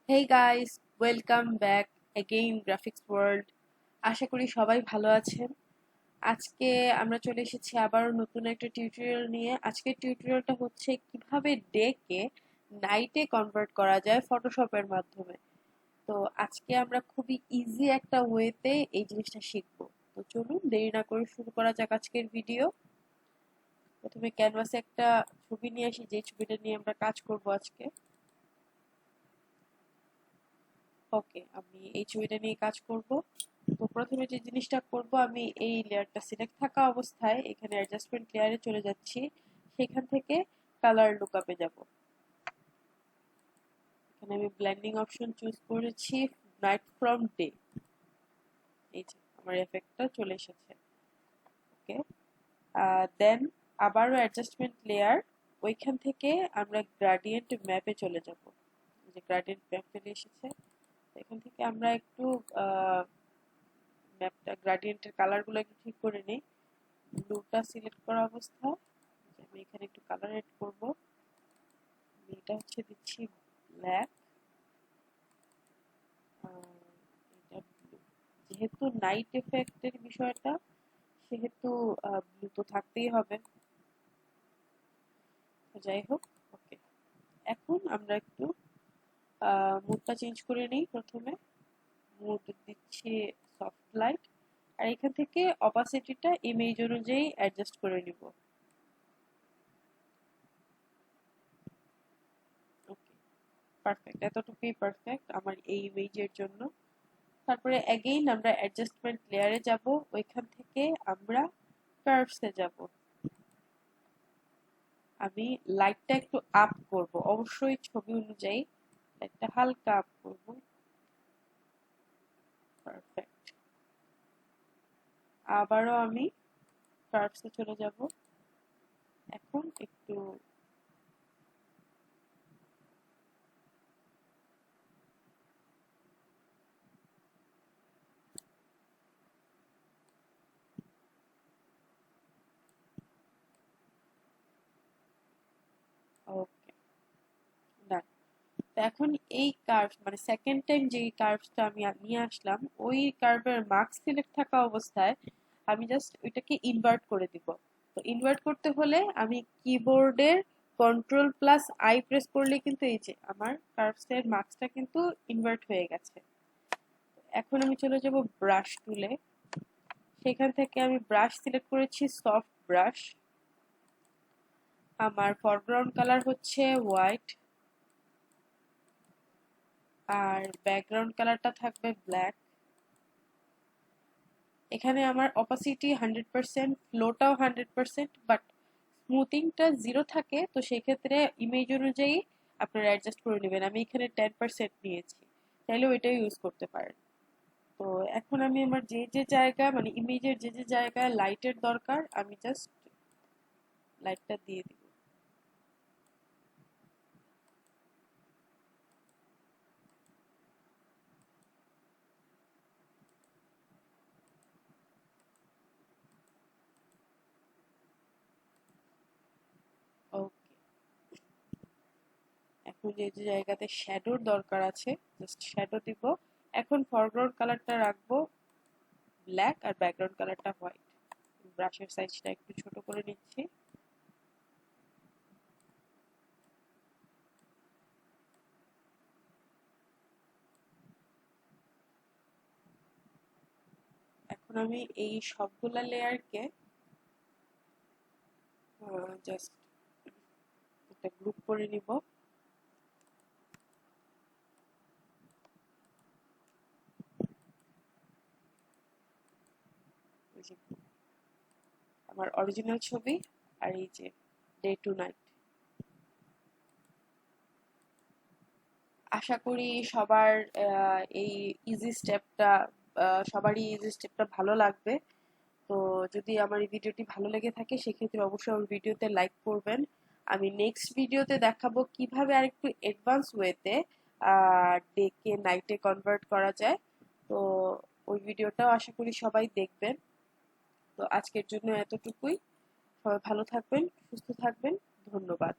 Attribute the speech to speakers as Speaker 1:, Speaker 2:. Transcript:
Speaker 1: Hey guys, welcome back again graphics world. আশা করি সবাই ভালো আছেন। আজকে আমরা চলে এসেছি আবারও নতুন একটা টিউটোরিয়াল নিয়ে। আজকের টিউটোরিয়ালটা হচ্ছে কিভাবে ডেকে নাইটে কনভার্ট করা যায় ফটোশপের মাধ্যমে। তো আজকে আমরা খুবই ইজি একটা ওয়েতে এই জিনিসটা শিখবো। তো চলুন দেরি না করে শুরু করা যাক আজকের ভিডিও। প্রথমে ক্যানভাসে একটা ছবি নিয়ে আসি, যে ছবিটা নিয়ে আমরা কাজ করব আজকে। ওকে, আমি এই ছবিটা নিয়ে কাজ করব। তো প্রথমে যে জিনিসটা করব, আমি এই লেয়ারটা সিলেক্ট থাকা অবস্থায় এখানে অ্যাডজাস্টমেন্ট লেয়ারে চলে যাচ্ছি। সেখান থেকে কালার লুকআপে যাব। এখানে আমি ব্লেন্ডিং অপশন চুজ করেছি, নাইট ফ্রম ডে। এই যে আমার এফেক্টটা চলে এসেছে। ওকে, দেন আবারও অ্যাডজাস্টমেন্ট লেয়ার, ওইখান থেকে আমরা গ্রাডিয়েন্ট ম্যাপে চলে যাব। এই যে গ্রাডিয়েন্ট ম্যাপ চলে এসেছে। এখান থেকে আমরা একটু ম্যাপটা গ্রাডিয়েন্টের কালারগুলো একটু ঠিক করে নিই। ব্লুটা সিলেক্ট করা অবস্থায় আমি এখানে একটু কালার এড করব। এটা হচ্ছে দিচ্ছি ব্ল্যাক, এটা ব্লু। যেহেতু নাইট এফেক্টের বিষয়টা, সেহেতু ব্লু তো থাকতেই হবে। যাই হোক, ওকে, এখন আমরা একটু মুডটা চেঞ্জ করে নিই। প্রথমে মুড দিচ্ছি সফট লাইট, আর এখান থেকে অপাসিটিটা ইমেজ অনুযায়ী অ্যাডজাস্ট করে নিব। ওকে, পারফেক্ট, এতটুকুই পারফেক্ট আমার এই ইমেজের জন্য। তারপরে অ্যাগেইন আমরা অ্যাডজাস্টমেন্ট লেয়ারে যাব, ওইখান থেকে আমরা কার্ভসে যাব। আমি লাইটটা একটু আপ করব, অবশ্যই ছবি অনুযায়ী লাইটটা হালকা আপ করব। পারফেক্ট, আবারও আমি কার্ভসে চলে যাব। এখন একটু ওকে, ডান। তো এখন এই কার্ভ মানে সেকেন্ড টাইম যেই কার্ভসটা আমি নিয়ে আসলাম, ওই কার্ভের মার্ক সিলেক্ট থাকা অবস্থায় আমি জাস্ট ওইটাকে ইনভার্ট করে দিব। তো ইনভার্ট করতে হলে আমি কিবোর্ডের কন্ট্রোল প্লাস আই প্রেস করলে কিন্তু এই যে আমার কার্ভসের মার্কসটা কিন্তু ইনভার্ট হয়ে গেছে। এখন আমি চলে যাব ব্রাশ টুলে। সেখান থেকে আমি ব্রাশ সিলেক্ট করেছি সফট ব্রাশ। আমার ফরগ্রাউন্ড কালার হচ্ছে হোয়াইট, আর ব্যাকগ্রাউন্ড কালারটা থাকবে ব্ল্যাক। এখানে আমার অপাসিটি 100%, ফ্লোটাও 100%, বাট স্মুথিংটা 0 থাকে। তো সেক্ষেত্রে ইমেজ অনুযায়ী আপনারা অ্যাডজাস্ট করে নেবেন। আমি এখানে 10% নিয়েছি, চাইলে ওইটাই ইউজ করতে পারেন। তো এখন আমি আমার যে যে জায়গা মানে ইমেজের যে যে জায়গায় লাইটের দরকার, আমি জাস্ট লাইটটা দিয়ে দিব। ওকে, এখন যে যে জায়গাতে শ্যাডোর দরকার আছে জাস্ট শ্যাডো দিব। এখন ফরগ্রাউন্ড কালারটা রাখবো ব্ল্যাক, আর ব্যাকগ্রাউন্ড কালারটা হোয়াইট। ব্রাশের সাইজটা একটু ছোট করে নিচ্ছি। এখন আমি এই সবগুলা লেয়ারকে জাস্ট একটা গ্রুপ করে নিব। আমার অরিজিনাল ছবি, আর এই যে ডে টু নাইট। আশা করি সবার এই ইজি স্টেপটা সবারই ইজি স্টেপটা ভালো লাগবে। তো যদি আমার এই ভিডিওটি ভালো লেগে থাকে, সেক্ষেত্রে অবশ্যই আমার ভিডিওতে লাইক করবেন। আমি নেক্সট ভিডিওতে দেখাবো কিভাবে আরেকটু অ্যাডভান্স ওয়েতে ডেকে নাইটে কনভার্ট করা যায়। তো ওই ভিডিওটাও আশা করি সবাই দেখবেন। তো আজকের জন্য এতটুকুই। সবাই ভালো থাকবেন, সুস্থ থাকবেন। ধন্যবাদ।